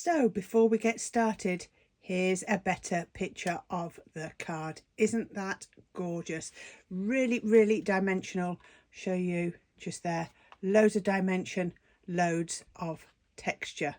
So before we get started, here's a better picture of the card. Isn't that gorgeous? Really, really dimensional. Show you just there. Loads of dimension, loads of texture.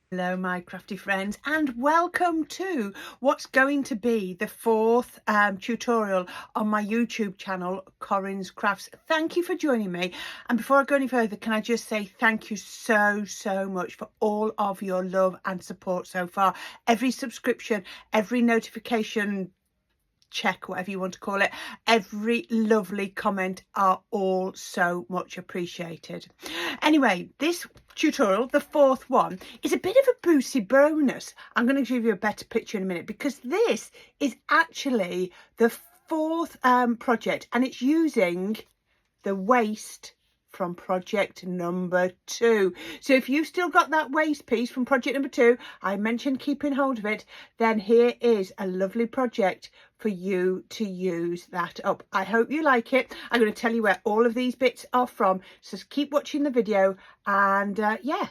Hello my crafty friends, and welcome to what's going to be the fourth tutorial on my YouTube channel, Corrine's Crafts. Thank you for joining me, and before I go any further, can I just say thank you so much for all of your love and support so far. Every subscription, every notification check, whatever you want to call it, every lovely comment are all so much appreciated. Anyway, this tutorial, the fourth one, is a bit of a boosty bonus. I'm going to give you a better picture in a minute, because this is actually the fourth project, and it's using the waste from project number 2. So if you've still got that waste piece from project number 2, I mentioned keeping hold of it, then here is a lovely project for you to use that up. I hope you like it. I'm going to tell you where all of these bits are from, so keep watching the video, and yeah,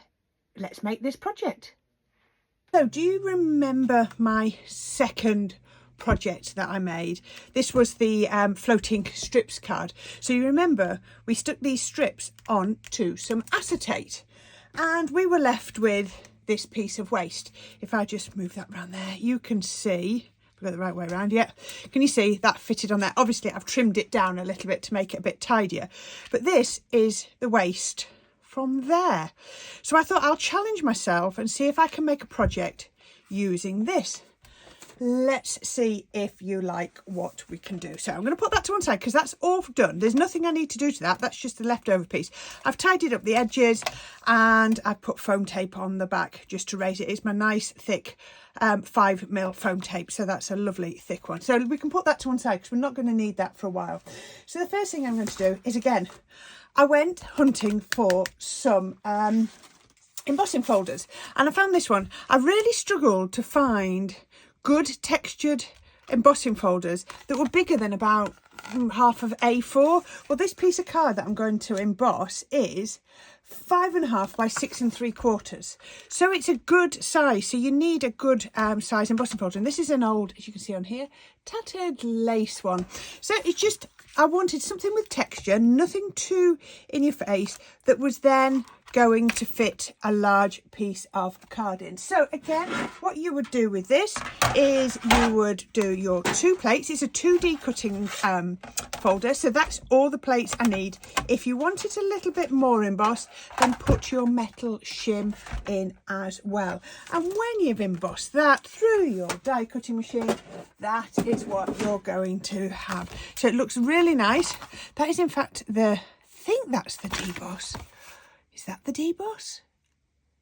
let's make this project. So do you remember my second project that I made? This was the floating strips card. So you remember we stuck these strips onto some acetate, and we were left with this piece of waste. If I just move that around there, you can see I've got the right way around. Yeah, can you see that fitted on there? Obviously I've trimmed it down a little bit to make it a bit tidier, but this is the waste from there. So I thought I'll challenge myself and see if I can make a project using this. Let's see if you like what we can do. So I'm going to put that to one side because that's all done. There's nothing I need to do to that. That's just the leftover piece. I've tidied up the edges, and I've put foam tape on the back just to raise it. It's my nice thick 5mm foam tape, so that's a lovely thick one. So we can put that to one side because we're not going to need that for a while. So the first thing I'm going to do is, again, I went hunting for some embossing folders, and I found this one. I really struggled to find good textured embossing folders that were bigger than about half of A4. Well, this piece of card that I'm going to emboss is 5.5 by 6 3/4, so it's a good size. So you need a good size embossing folder, and this is an old, as you can see on here, tattered lace one. So it's just, I wanted something with texture, nothing too in your face, that was then going to fit a large piece of card in. So again, what you would do with this is you would do your 2 plates. It's a 2D cutting folder, so that's all the plates I need. If you want it a little bit more embossed, then put your metal shim in as well. And when you've embossed that through your die cutting machine, that is what you're going to have. So it looks really nice. That is in fact I think that's the deboss. Is that the deboss?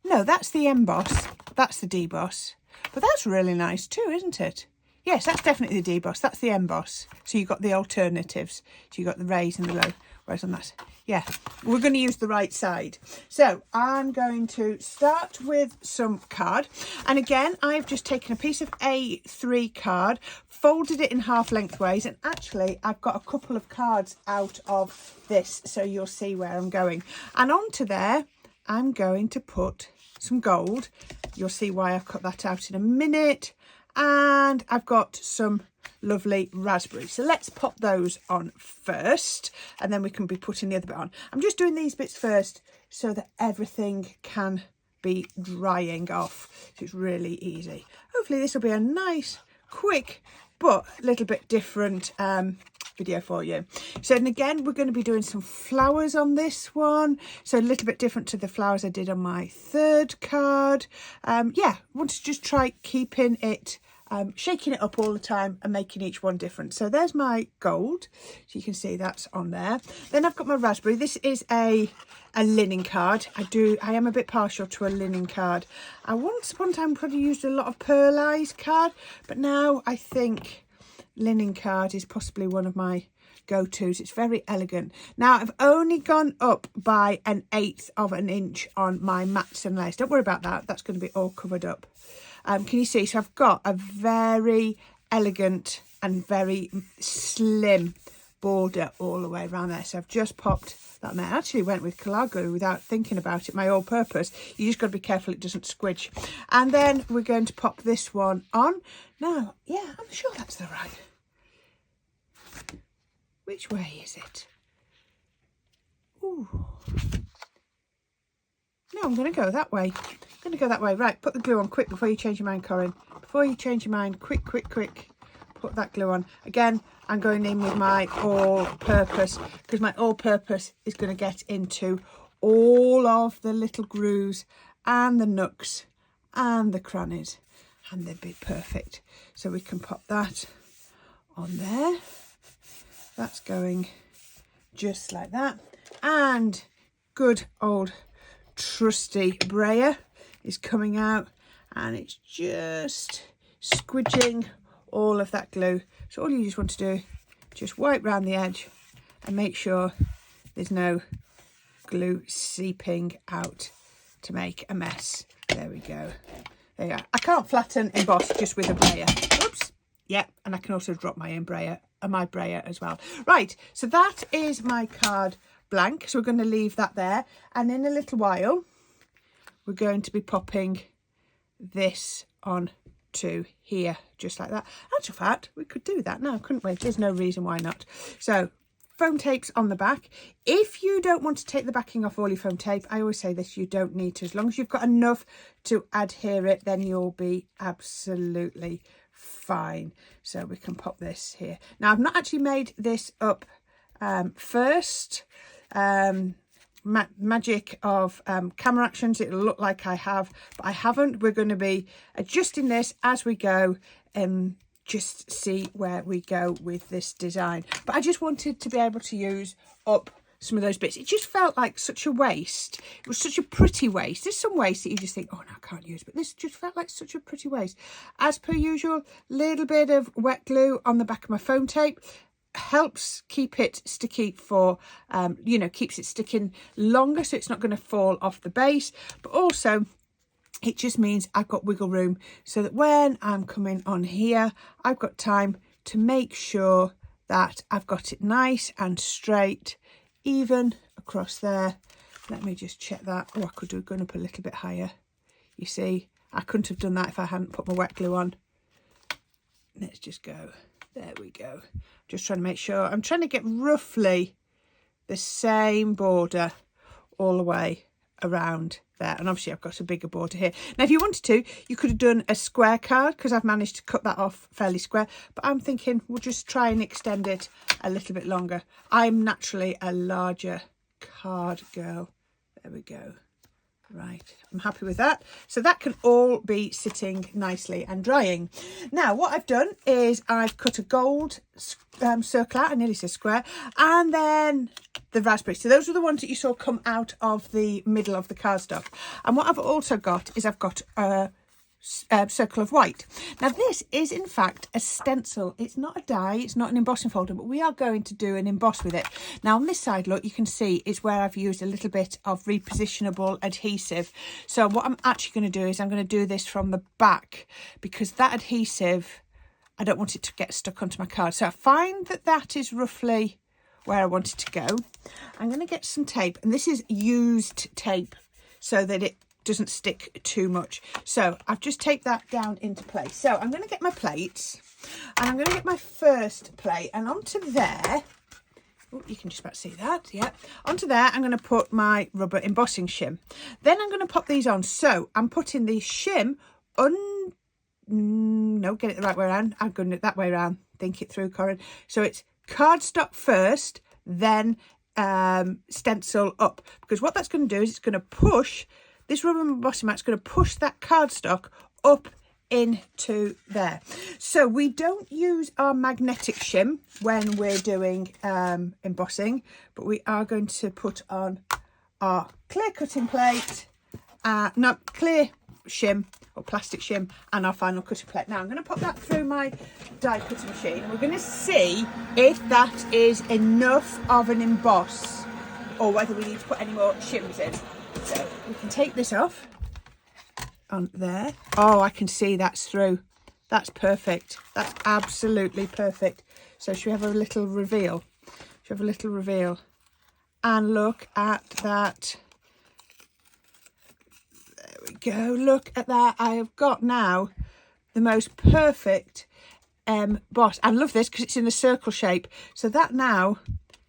No, that's the emboss. That's the deboss. But that's really nice too, isn't it? Yes, that's definitely the deboss. That's the emboss. So you've got the alternatives. So you've got the raise and the low. Whereas on that, yeah, we're going to use the right side. So I'm going to start with some card. And again, I've just taken a piece of A3 card, folded it in half lengthways, and actually I've got a couple of cards out of this, so you'll see where I'm going. And onto there, I'm going to put some gold. You'll see why I've cut that out in a minute. And I've got some lovely raspberries, so let's pop those on first, and then we can be putting the other bit on. I'm just doing these bits first so that everything can be drying off, so it's really easy. Hopefully this will be a nice, quick, but a little bit different video for you. So, and again, we're going to be doing some flowers on this one, so a little bit different to the flowers I did on my third card. Yeah, I want to just try keeping it shaking it up all the time and making each one different. So there's my gold, so you can see that's on there. Then I've got my raspberry. This is a linen card. I am a bit partial to a linen card. I once upon a time probably used a lot of pearlized card, but now I think linen card is possibly one of my go-tos. It's very elegant. Now I've only gone up by 1/8 of an inch on my mats and lace. Don't worry about that, that's going to be all covered up. Can you see? So I've got a very elegant and very slim border all the way around there. So I've just popped that there. I actually went with collard glue without thinking about it, my all purpose. You just got to be careful it doesn't squidge. And then we're going to pop this one on. Now, yeah, I'm sure that's the right. Which way is it? Ooh. No, I'm going to go that way. I'm going to go that way. Right, put the glue on quick before you change your mind, Corrine. Before you change your mind, quick. Put that glue on. Again, I'm going in with my all-purpose because my all-purpose is going to get into all of the little grooves and the nooks and the crannies, and they'd be perfect. So we can pop that on there. That's going just like that. And good old trusty brayer is coming out, and it's just squidging all of that glue. So all you just want to do, just wipe round the edge and make sure there's no glue seeping out to make a mess. There we go. There you go. I can't flatten emboss just with a brayer. Oops. Yeah, and I can also drop my own brayer, my brayer as well. Right, so that is my card blank. So we're going to leave that there, and in a little while we're going to be popping this on to here, just like that. Actual fact, we could do that now, couldn't we? There's no reason why not. So foam tape's on the back. If you don't want to take the backing off all your foam tape, I always say this, you don't need to. As long as you've got enough to adhere it, then you'll be absolutely fine. So we can pop this here. Now I've not actually made this up first. Magic of camera actions, it'll look like I have, but I haven't. We're going to be adjusting this as we go and just see where we go with this design. But I just wanted to be able to use up some of those bits. It just felt like such a waste. It was such a pretty waste. There's some waste that you just think, oh no, I can't use, but this just felt like such a pretty waste. As per usual, little bit of wet glue on the back of my foam tape helps keep it sticky for keeps it sticking longer, so it's not going to fall off the base, but also it just means I've got wiggle room so that when I'm coming on here, I've got time to make sure that I've got it nice and straight, even across there. Let me just check that. Oh, I could have gone up a little bit higher. You see, I couldn't have done that if I hadn't put my wet glue on. Let's just go. There we go. Just trying to make sure. I'm trying to get roughly the same border all the way around there. And obviously I've got a bigger border here. Now, if you wanted to, you could have done a square card because I've managed to cut that off fairly square. But I'm thinking we'll just try and extend it a little bit longer. I'm naturally a larger card girl. There we go. Right, I'm happy with that. So that can all be sitting nicely and drying. Now, what I've done is I've cut a gold circle out, I nearly said square, and then the raspberry. So those are the ones that you saw come out of the middle of the cardstock. And what I've also got is I've got a circle of white. Now this is in fact a stencil. It's not a die, it's not an embossing folder, but we are going to do an emboss with it. Now on this side, look, you can see it's where I've used a little bit of repositionable adhesive. So what I'm actually going to do is I'm going to do this from the back, because that adhesive, I don't want it to get stuck onto my card. So I find that that is roughly where I want it to go. I'm going to get some tape, and this is used tape so that it doesn't stick too much. So I've just taped that down into place. So I'm going to get my plates, and I'm going to get my first plate, and onto there, oh, you can just about see that, yeah, onto there I'm going to put my rubber embossing shim. Then I'm going to pop these on. So I'm putting the shim no, get it the right way around. I'm going it that way around. Think it through, Corrine. So it's cardstock first, then stencil up, because what that's going to do is it's going to push this rubber embossing mat's going to push that cardstock up into there. So we don't use our magnetic shim when we're doing embossing, but we are going to put on our clear cutting plate, clear shim or plastic shim, and our final cutting plate. Now I'm going to pop that through my die cutting machine. We're going to see if that is enough of an emboss or whether we need to put any more shims in. So we can take this off on there. Oh, I can see that's through. That's perfect. That's absolutely perfect. So should we have a little reveal? you have a little reveal? And look at that. There we go. Look at that. I have got now the most perfect emboss. I love this because it's in a circle shape. So that now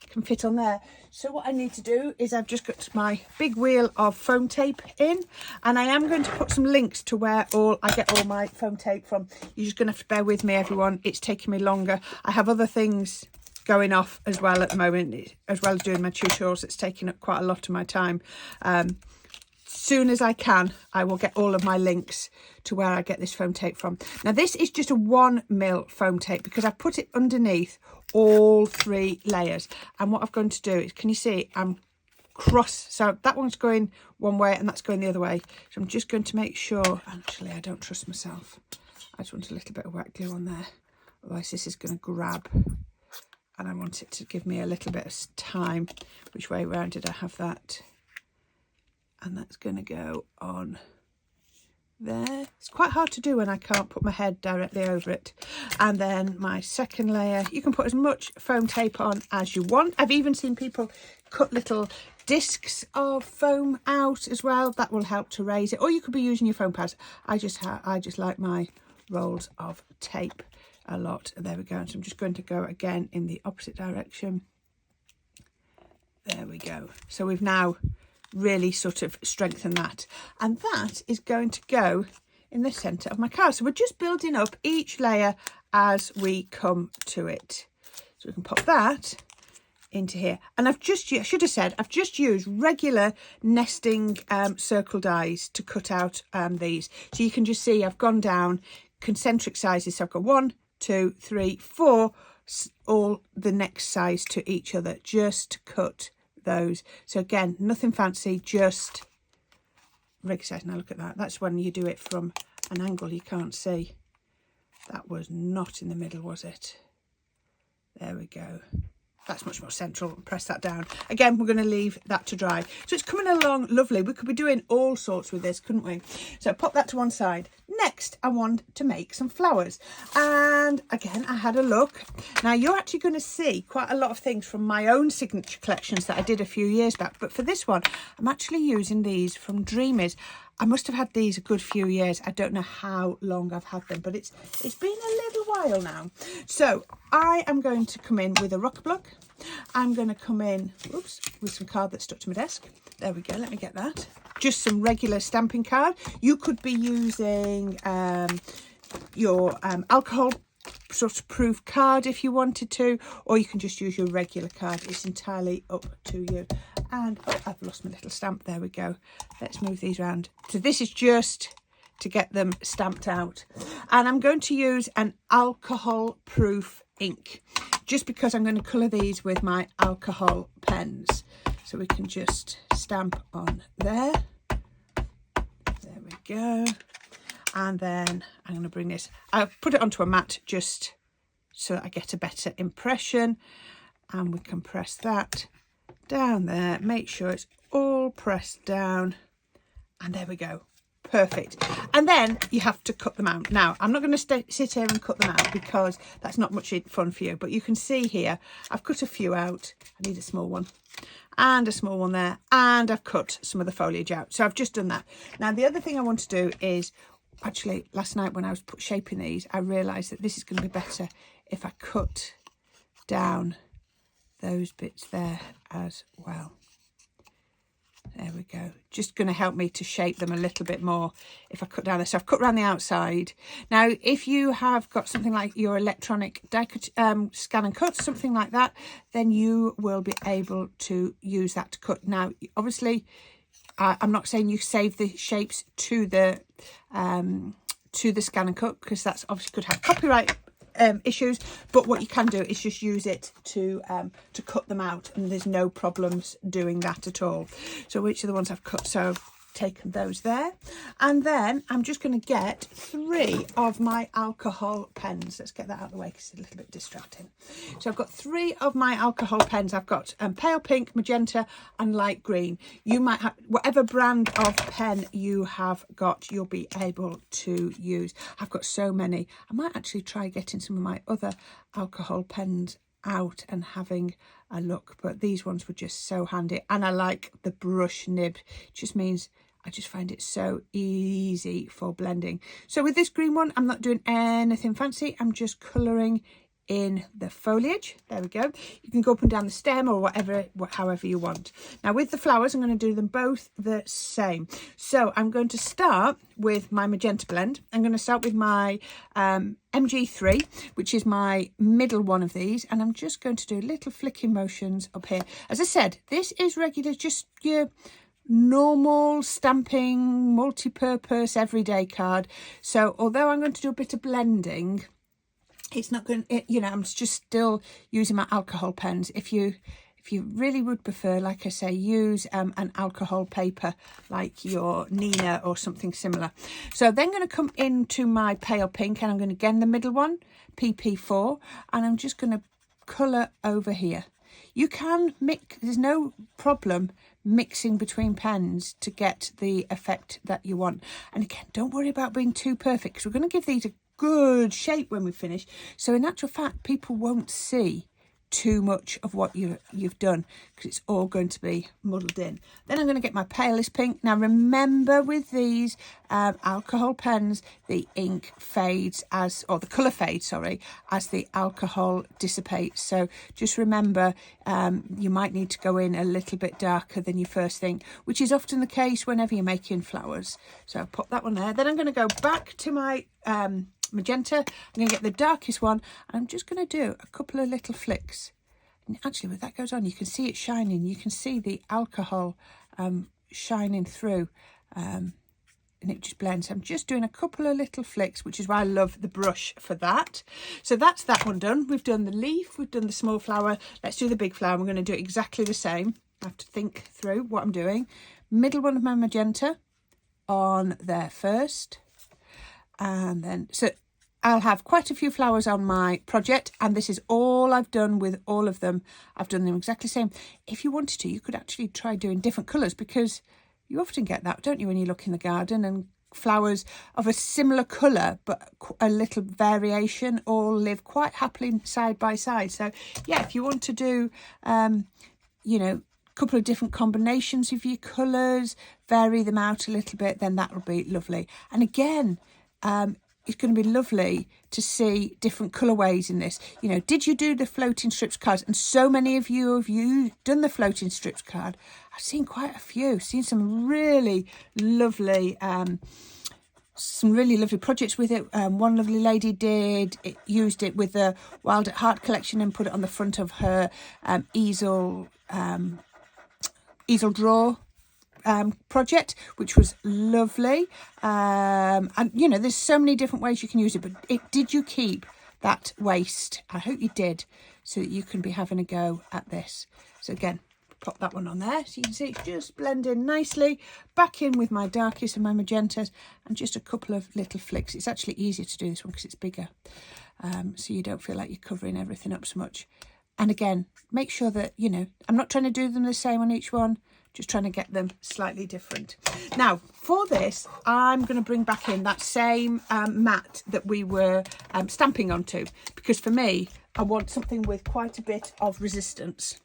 can fit on there. So what I need to do is I've just got my big wheel of foam tape in, and I am going to put some links to where I get all my foam tape from. You're just going to have to bear with me, everyone. It's taking me longer. I have other things going off as well at the moment, as well as doing my tutorials. It's taking up quite a lot of my time. Soon as I can, I will get all of my links to where I get this foam tape from. Now this is just a 1mm foam tape because I've put it underneath all 3 layers. And what I'm going to do is, can you see, I'm cross, so that one's going one way and that's going the other way. So I'm just going to make sure, actually I don't trust myself, I just want a little bit of wet glue on there, otherwise this is going to grab. And I want it to give me a little bit of time. Which way round did I have that? And that's going to go on there. It's quite hard to do when I can't put my head directly over it. And then my second layer, you can put as much foam tape on as you want. I've even seen people cut little discs of foam out as well. That will help to raise it. Or you could be using your foam pads. I just like my rolls of tape a lot. There we go. So I'm just going to go again in the opposite direction. There we go. So we've now really sort of strengthened that, and that is going to go in the center of my card. So we're just building up each layer as we come to it. So we can pop that into here, and I should have said I've just used regular nesting circle dies to cut out these. So you can just see I've gone down concentric sizes. So I've got 1, 2, 3, 4, all the next size to each other, just to cut those. So again, nothing fancy, just regular size. Now look at that. That's when you do it from an angle you can't see. That was not in the middle, was it? There we go. That's much more central. Press that down. Again, we're going to leave that to dry. So it's coming along lovely. We could be doing all sorts with this, couldn't we? So pop that to one side. Next, I want to make some flowers. And again, I had a look. Now, you're actually going to see quite a lot of things from my own signature collections that I did a few years back. But for this one, I'm actually using these from Dreamers. I must have had these a good few years. I don't know how long I've had them, but it's been a little while now. So I am going to come in with a rocker block. I'm going to come in, oops, with some card that stuck to my desk. There we go. Let me get that. Just some regular stamping card. You could be using your alcohol sort of proof card if you wanted to, or you can just use your regular card. It's entirely up to you. And oh, I've lost my little stamp. There we go. Let's move these around. So this is just to get them stamped out, and I'm going to use an alcohol proof ink just because I'm going to colour these with my alcohol pens. So we can just stamp on there. There we go. And then I'm going to bring this, I've put it onto a mat just so that I get a better impression, and we can press that down there, make sure it's all pressed down, and there we go. Perfect. And then you have to cut them out. Now, I'm not going to sit here and cut them out because that's not much fun for you, but you can see here I've cut a few out. I need a small one and a small one there, and I've cut some of the foliage out. So I've just done that. Now, the other thing I want to do is, actually, last night when I was shaping these, I realised that this is going to be better if I cut down those bits there as well. There we go. Just going to help me to shape them a little bit more if I cut down there. So I've cut around the outside. Now, if you have got something like your electronic scan and cut, something like that, then you will be able to use that to cut. Now, obviously, I'm not saying you save the shapes to the scan and cut, because that's obviously could have copyright issues, but what you can do is just use it to cut them out, and there's no problems doing that at all. So which are the ones I've cut? So taken those there, and then I'm just going to get 3 of my alcohol pens. Let's get that out of the way because it's a little bit distracting. So I've got 3 of my alcohol pens. I've got pale pink, magenta and light green. You might have whatever brand of pen you have got, you'll be able to use. I've got so many. I might actually try getting some of my other alcohol pens out and having a look. But these ones were just so handy, and I like the brush nib. It just means I just find it so easy for blending. So with this green one, I'm not doing anything fancy. I'm just colouring in the foliage. There we go. You can go up and down the stem or whatever, however you want. Now with the flowers, I'm going to do them both the same. So I'm going to start with my magenta blend. I'm going to start with my MG3, which is my middle one of these, and I'm just going to do little flicking motions up here. As I said, this is regular, just your normal stamping, multi-purpose, everyday card. So although I'm going to do a bit of blending, it's not going to, you know, I'm just still using my alcohol pens. If you really would prefer, like I say, use an alcohol paper like your Nina or something similar. So then I'm going to come into my pale pink, and I'm going to again the middle one, PP4, and I'm just going to colour over here. You can mix, there's no problem mixing between pens to get the effect that you want. And again, don't worry about being too perfect, because we're going to give these a good shape when we finish. So in actual fact, people won't see too much of what you've done, because it's all going to be muddled in. Then I'm going to get my palest pink. Now remember, with these alcohol pens, the ink fades as, or the colour fades, sorry, as the alcohol dissipates. So just remember, you might need to go in a little bit darker than you first think, which is often the case whenever you're making flowers. So I'll pop that one there. Then I'm going to go back to my magenta. I'm going to get the darkest one, and I'm just going to do a couple of little flicks. And actually, when that goes on, you can see it shining. You can see the alcohol shining through, and it just blends. I'm just doing a couple of little flicks, which is why I love the brush for that. So that's that one done. We've done the leaf, we've done the small flower. Let's do the big flower. We're going to do it exactly the same. I have to think through what I'm doing. Middle one of my magenta on there first. And then, so I'll have quite a few flowers on my project, and this is all I've done with all of them. I've done them exactly the same. If you wanted to, you could actually try doing different colours, because you often get that, don't you, when you look in the garden, and flowers of a similar colour but a little variation all live quite happily side by side. So yeah, if you want to do, you know, a couple of different combinations of your colours, vary them out a little bit, then that will be lovely. And again, it's going to be lovely to see different colourways in this. You know, did you do the floating strips cards? And so many of you have done the floating strips card. I've seen quite a few, seen some really lovely projects with it. One lovely lady used it with the Wild at Heart collection and put it on the front of her easel drawer project, which was lovely. And you know, there's so many different ways you can use it, but did you keep that waste? I hope you did, so that you can be having a go at this. So again, pop that one on there, so you can see it's just blending nicely. Back in with my darkest and my magentas, and just a couple of little flicks. It's actually easier to do this one because it's bigger, so you don't feel like you're covering everything up so much. And again, make sure that, you know, I'm not trying to do them the same on each one, just trying to get them slightly different. Now, for this, I'm going to bring back in that same mat that we were stamping onto, because for me, I want something with quite a bit of resistance.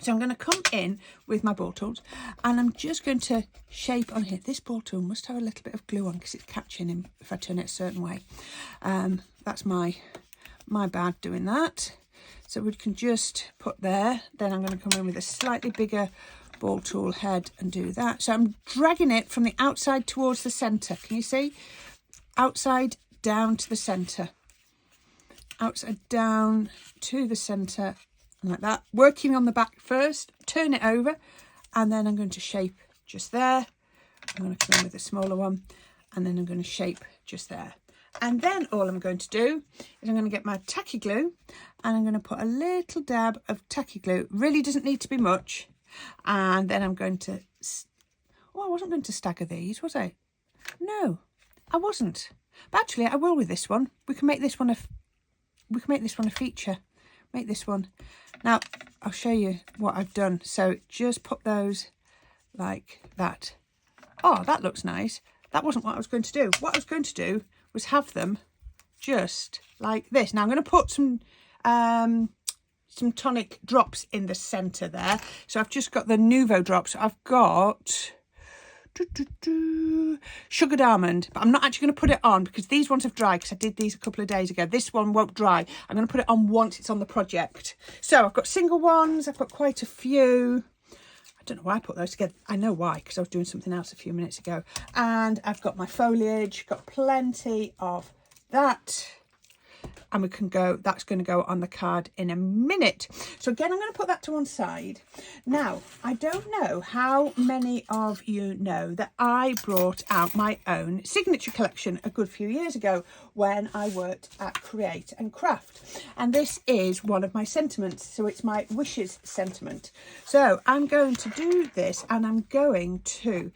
So I'm going to come in with my ball tools, and I'm just going to shape on here. This ball tool must have a little bit of glue on, because it's catching him if I turn it a certain way. That's my bad doing that. So we can just put there. Then I'm going to come in with a slightly bigger ball tool head and do that. So I'm dragging it from the outside towards the centre. Can you see? Outside down to the centre. Outside down to the centre, like that. Working on the back first, turn it over, and then I'm going to shape just there. I'm going to come in with a smaller one, and then I'm going to shape just there. And then all I'm going to do is I'm going to get my tacky glue, and I'm going to put a little dab of tacky glue. Really doesn't need to be much. And then I'm going to, oh, I wasn't going to stagger these, was I? No, I wasn't. But actually, I will with this one. We can make this one a feature. Make this one. Now, I'll show you what I've done. So just put those like that. Oh, that looks nice. That wasn't what I was going to do. What I was going to do was have them just like this. Now I'm going to put some some tonic drops in the centre there. So I've just got the Nouveau drops. I've got sugared almond, but I'm not actually going to put it on because these ones have dried because I did these a couple of days ago. This one won't dry. I'm going to put it on once it's on the project. So I've got single ones. I've got quite a few. I don't know why I put those together. I know why, because I was doing something else a few minutes ago. And I've got my foliage, got plenty of that. And we can go, that's going to go on the card in a minute. So again, I'm going to put that to one side. Now, I don't know how many of you know that I brought out my own signature collection a good few years ago when I worked at Create and Craft. And this is one of my sentiments. So it's my wishes sentiment. So I'm going to do this and I'm going to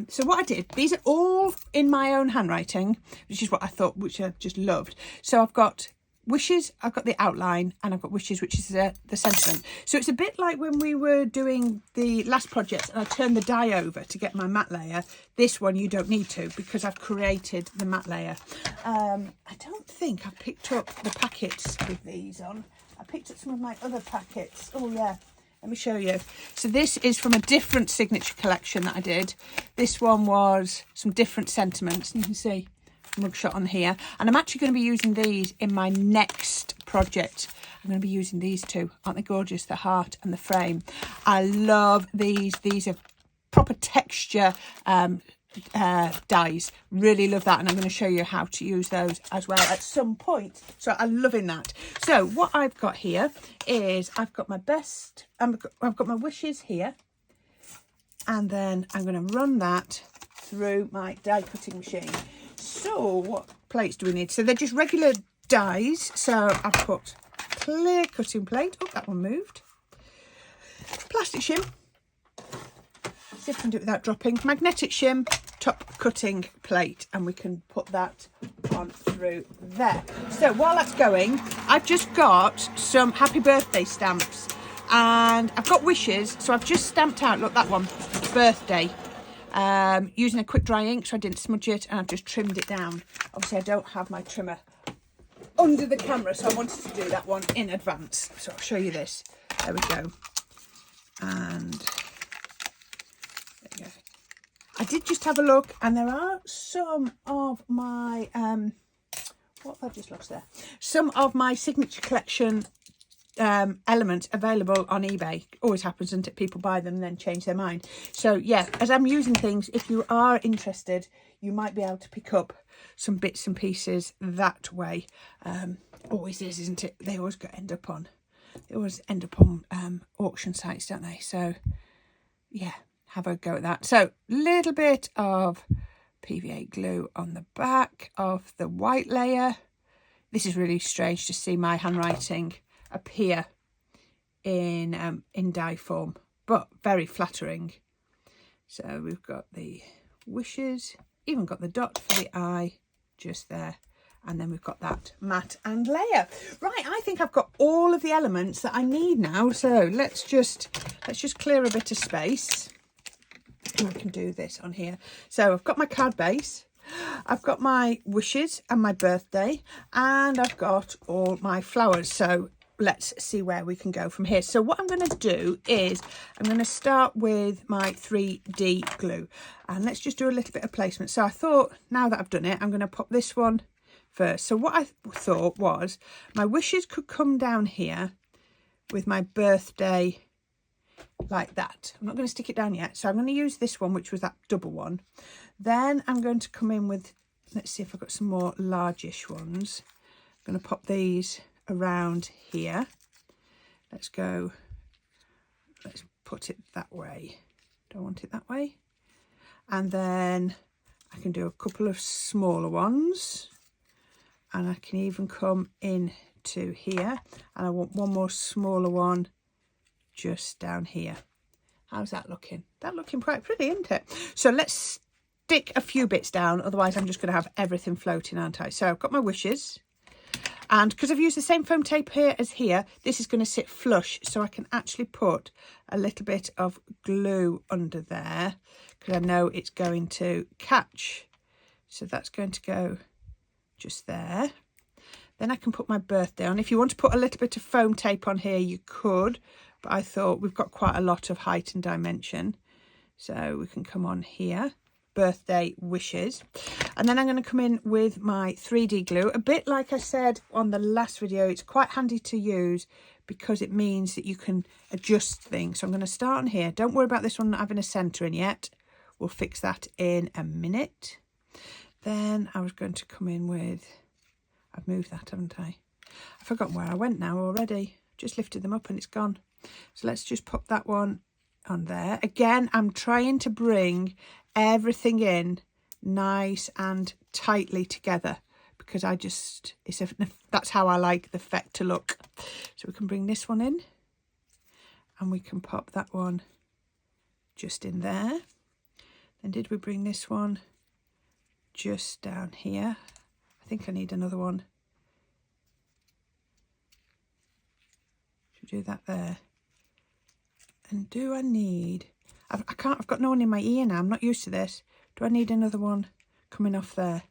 so what I did, these are all in my own handwriting, which is what I thought, which I just loved. So I've got wishes, I've got the outline, and I've got wishes, which is the sentiment. So it's a bit like when we were doing the last project and I turned the die over to get my matte layer. This one you don't need to because I've created the matte layer. I don't think I picked up the packets with these on. I picked up some of my other packets. Oh yeah. Let me show you. So this is from a different signature collection that I did. This one was some different sentiments. And you can see a mugshot on here. And I'm actually going to be using these in my next project. I'm going to be using these two. Aren't they gorgeous? The heart and the frame. I love these. These are proper texture dies. Really love that, and I'm going to show you how to use those as well at some point. So I'm loving that. So what I've got here is I've got my best, I've got my wishes here, and then I'm going to run that through my die cutting machine. So what plates do we need? So they're just regular dies. So I've put clear cutting plate. Oh, that one moved. Plastic shim. See if I can do it without dropping. Magnetic shim, top cutting plate, and we can put that on through there. So while that's going, I've just got some happy birthday stamps and I've got wishes. So I've just stamped out, look, that one, birthday, using a quick dry ink so I didn't smudge it, and I've just trimmed it down. Obviously I don't have my trimmer under the camera, so I wanted to do that one in advance. So I'll show you this. There we go. And I did just have a look, and there are some of my what have I just lost there? Some of my signature collection elements available on eBay. Always happens, doesn't it? People buy them and then change their mind. So yeah, as I'm using things, if you are interested, you might be able to pick up some bits and pieces that way. Always is, isn't it? They always end up on auction sites, don't they? So yeah, have a go at that. So little bit of PVA glue on the back of the white layer. This is really strange to see my handwriting appear in die form, but very flattering. So we've got the wishes, even got the dot for the eye just there, and then we've got that matte and layer. Right, I think I've got all of the elements that I need now. So let's just clear a bit of space. And we can do this on here. So I've got my card base, I've got my wishes and my birthday, and I've got all my flowers. So let's see where we can go from here. So what I'm going to do is I'm going to start with my 3D glue, and let's just do a little bit of placement. So I thought, now that I've done it, I'm going to pop this one first. So what I thought was my wishes could come down here with my birthday like that. I'm not going to stick it down yet, so I'm going to use this one, which was that double one. Then I'm going to come in with, let's see if I've got some more largish ones. I'm going to pop these around here. Let's put it that way. Don't want it that way. And then I can do a couple of smaller ones, and I can even come in to here, and I want one more smaller one just down here. How's that looking? That looking quite pretty, isn't it? So let's stick a few bits down, otherwise I'm just going to have everything floating, aren't I? So I've got my wishes, and because I've used the same foam tape here as here, this is going to sit flush, so I can actually put a little bit of glue under there because I know it's going to catch. So that's going to go just there. Then I can put my birthday on. If you want to put a little bit of foam tape on here, you could, but I thought we've got quite a lot of height and dimension, so we can come on here, birthday wishes. And then I'm going to come in with my 3D glue. A bit like I said on the last video, it's quite handy to use because it means that you can adjust things. So I'm going to start on here. Don't worry about this one not having a centre in yet. We'll fix that in a minute. Then I was going to come in with, I've moved that, haven't I? I've forgotten where I went now already. Just lifted them up and it's gone. So let's just pop that one on there. Again, I'm trying to bring everything in nice and tightly together because that's how I like the effect to look. So we can bring this one in and we can pop that one just in there. Then did we bring this one just down here? I think I need another one. Should we do that there? And do I need, I've got no one in my ear now. I'm not used to this. Do I need another one coming off there?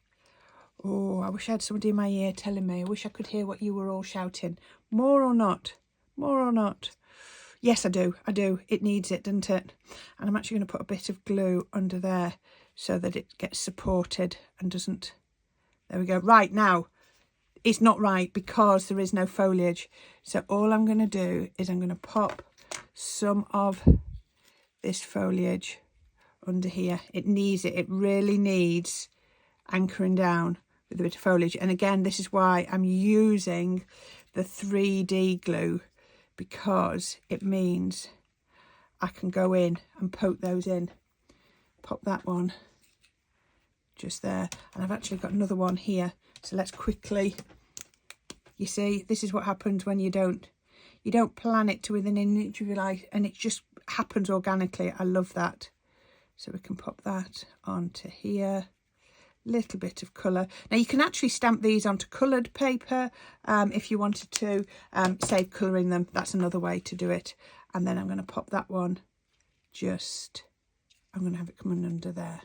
Oh, I wish I had somebody in my ear telling me. I wish I could hear what you were all shouting. More or not? More or not? Yes, I do. I do. It needs it, doesn't it? And I'm actually going to put a bit of glue under there so that it gets supported and doesn't. There we go. Right, now, it's not right because there is no foliage. So all I'm going to do is I'm going to pop some of this foliage under here. It needs it. It really needs anchoring down with a bit of foliage. And again, this is why I'm using the 3D glue, because it means I can go in and poke those in. Pop that one just there. And I've actually got another one here. So let's quickly, you see, this is what happens when you don't plan it to within an inch of your life, and it just happens organically. I love that. So we can pop that onto here. Little bit of colour. Now you can actually stamp these onto coloured paper if you wanted to save colouring them. That's another way to do it. And then I'm going to pop that one I'm going to have it coming under there.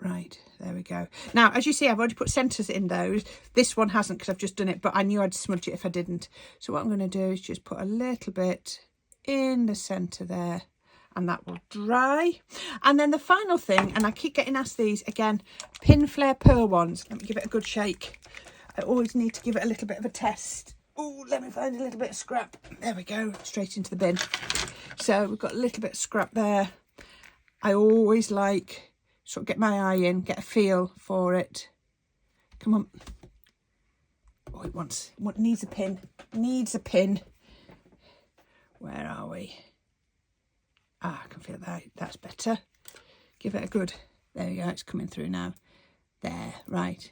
Right, there we go. Now, as you see, I've already put centres in those. This one hasn't because I've just done it, but I knew I'd smudge it if I didn't. So what I'm going to do is just put a little bit in the centre there, and that will dry. And then the final thing, and I keep getting asked these again, pin flare pearl ones. Let me give it a good shake. I always need to give it a little bit of a test. Oh, let me find a little bit of scrap. There we go, straight into the bin. So we've got a little bit of scrap there. I always like sort of get my eye in, get a feel for it. Come on. Oh, it needs a pin. Needs a pin. Where are we? Ah, I can feel that. That's better. Give it a good, there we go, it's coming through now. There, right.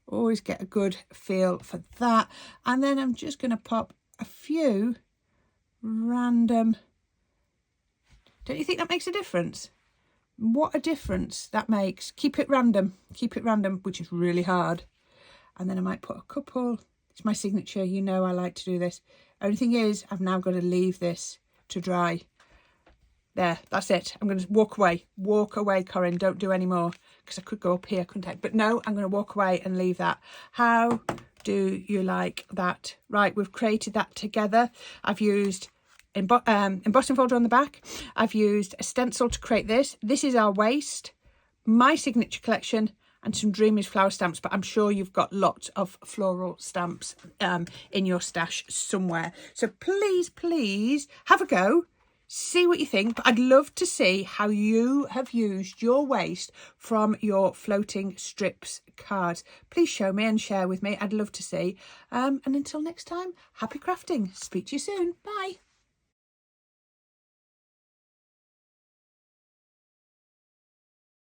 Always get a good feel for that. And then I'm just going to pop a few random. Don't you think that makes a difference? What a difference that makes. Keep it random, which is really hard. And then I might put a couple. It's my signature, you know I like to do this. Only thing is, I've now got to leave this to dry. There, that's it. I'm going to walk away, Corrine. Don't do any more, because I could go up here, couldn't I? But no, I'm going to walk away and leave that. How do you like that? Right, we've created that together. I've used embossing folder on the back. I've used a stencil to create this. This is our waist, my signature collection, and some Dreamers flower stamps. But I'm sure you've got lots of floral stamps in your stash somewhere. So please, please have a go. See what you think, but I'd love to see how you have used your waste from your floating strips cards. Please show me and share with me. I'd love to see. And until next time, happy crafting. Speak to you soon. Bye.